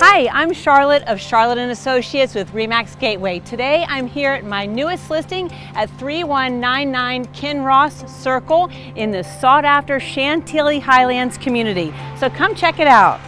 Hi, I'm Charlotte of Charlotte & Associates with Remax Gateway. Today I'm here at my newest listing at 3199 Kinross Circle in the sought-after Chantilly Highlands community. So come check it out.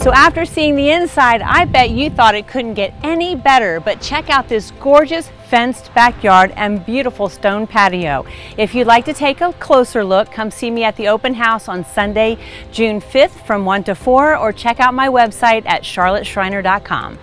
So after seeing the inside, I bet you thought it couldn't get any better, but check out this gorgeous fenced backyard and beautiful stone patio. If you'd like to take a closer look, come see me at the open house on Sunday, June 5th from 1 to 4, or check out my website at charlotteschreiner.com.